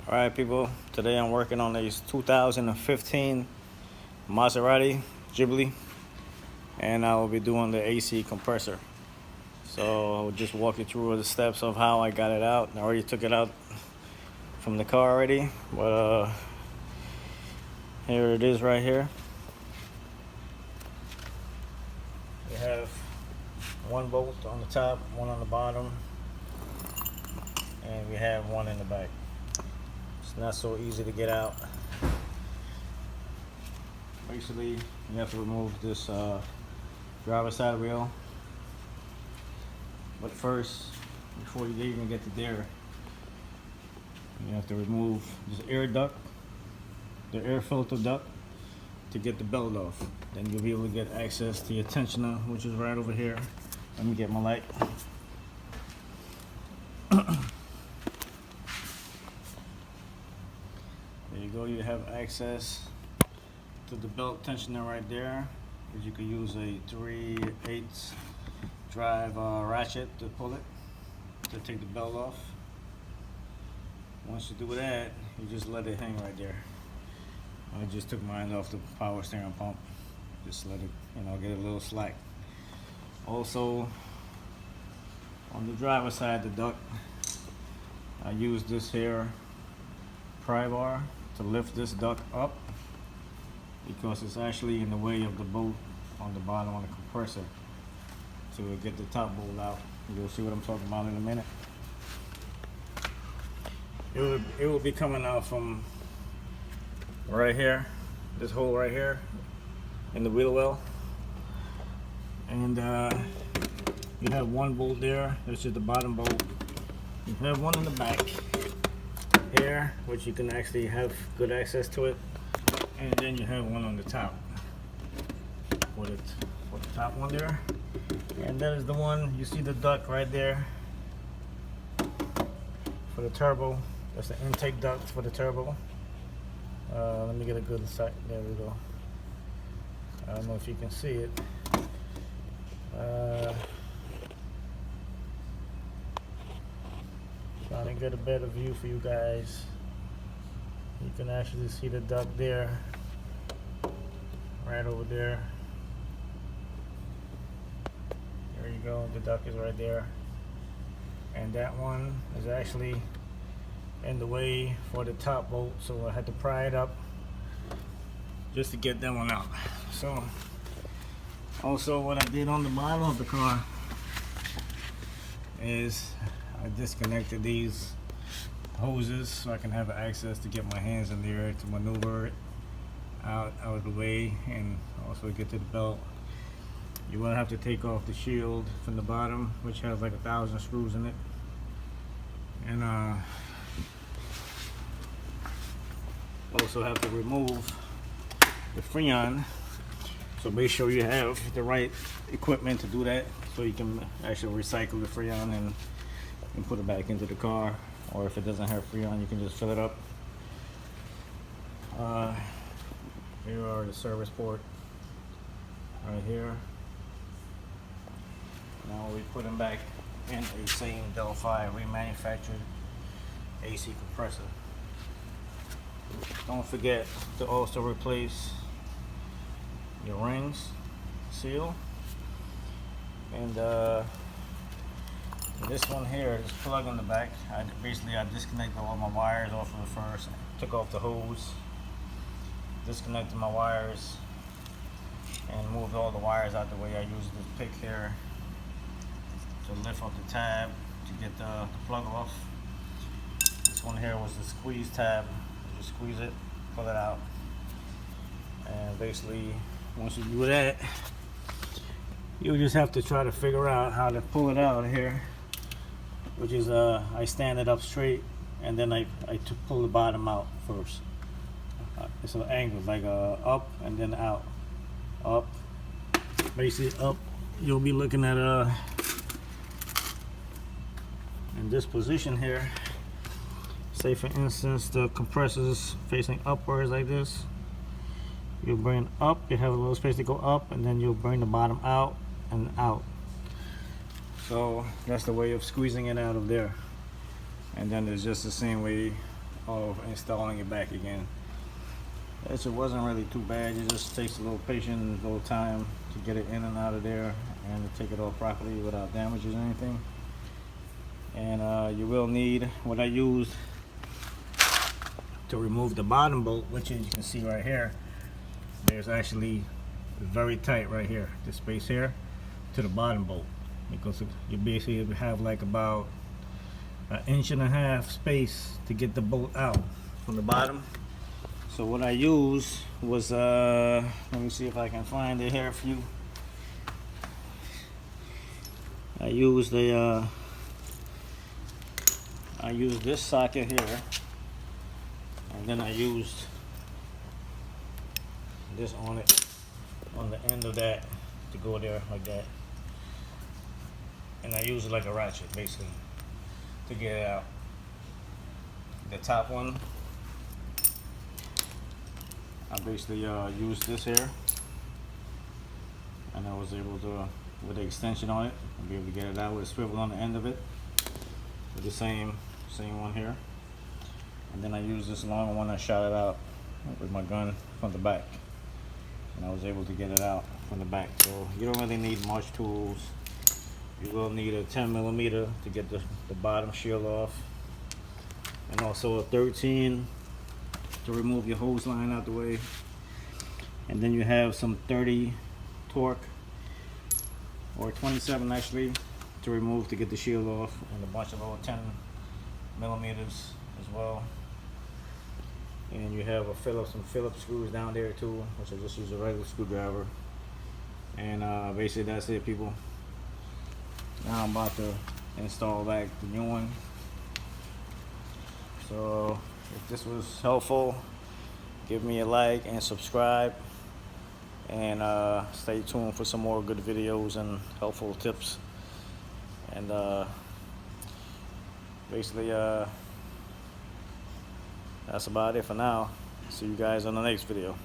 Alright people, today I'm working on a 2015 Maserati Ghibli, and I will be doing the AC compressor. So I'll just walk you through the steps of how I got it out. I already took it out from the car already, but here it is right here. We have one bolt on the top, one on the bottom, and we have one in the back. It's not so easy to get out. Basically, you have to remove this driver's side wheel. But first, before you even get to there, you have to remove this air duct, the air filter duct, to get the belt off. Then you'll be able to get access to your tensioner, which is right over here. Let me get my light. There you go, you have access to the belt tensioner right there, because you could use a 3/8 drive ratchet to pull it, to take the belt off. Once you do that, you just let it hang right there. I just took mine off the power steering pump. Just let it, get a little slack. Also, on the driver's side, the duct, I use this here pry bar to lift this duct up, because it's actually in the way of the bolt on the bottom of the compressor to get the top bolt out. You'll see what I'm talking about in a minute. It will be coming out from right here, this hole right here in the wheel well, and you have one bolt there. This is the bottom bolt. You have one in the back here, which you can actually have good access to it, and then you have one on the top for the top one there, and that is the one. You see the duct right there for the turbo. That's the intake duct for the turbo. Let me get a good sight. There we go. I don't know if you can see it. Trying to get a better view for you guys. You can actually see the duct there, right over there. There you go, the duct is right there. And that one is actually in the way for the top bolt, so I had to pry it up just to get that one out. So also what I did on the bottom of the car is I disconnected these hoses so I can have access to get my hands in there to maneuver it out of the way, and also get to the belt. You will have to take off the shield from the bottom, which has like 1,000 screws in it, and also have to remove the freon. So make sure you have the right equipment to do that, so you can actually recycle the freon and put it back into the car. Or if it doesn't have freon, you can just fill it up. Here are the service port right here. Now we put them back in a same Delphi remanufactured AC compressor. Don't forget to also replace your rings seal, and this one here, this plug in the back, I disconnected all my wires off of it first, took off the hose, disconnected my wires, and moved all the wires out the way. I used this pick here to lift up the tab to get the plug off. This one here was the squeeze tab. You just squeeze it, pull it out, and basically once you do that, you just have to try to figure out how to pull it out of here, which is I stand it up straight, and then I pull the bottom out first. It's an angle, like up and then out, up, basically up. You'll be looking at in this position here. Say for instance the compressor is facing upwards like this. You bring up, you have a little space to go up, and then you'll bring the bottom out and out. So that's the way of squeezing it out of there. And then there's just the same way of installing it back again. It wasn't really too bad. It just takes a little patience, a little time to get it in and out of there and to take it off properly without damages or anything. And you will need what I used to remove the bottom bolt, which as you can see right here, there's actually very tight right here, the space here to the bottom bolt, because you basically have like about 1.5 inch space to get the bolt out from the bottom. So what I used was let me see if I can find it here for you. I used this socket here, and then I used this on it, on the end of that, to go there like that, and I used it like a ratchet basically to get it out. The top one, I basically used this here, and I was able to, with the extension on it, I'll be able to get it out with a swivel on the end of it, with the same one here. And then I used this long one, I shot it out with my gun from the back, and I was able to get it out from the back. So you don't really need much tools. You will need a 10mm to get the bottom shield off, and also a 13 to remove your hose line out the way. And then you have some 30 torque, or 27 actually, to remove to get the shield off, and a bunch of little 10mm as well. And you have some Phillips screws down there too, which I just use a regular screwdriver. And basically that's it, people. Now I'm about to install back the new one. So if this was helpful, give me a like and subscribe, and stay tuned for some more good videos and helpful tips. And basically that's about it for now. See you guys on the next video.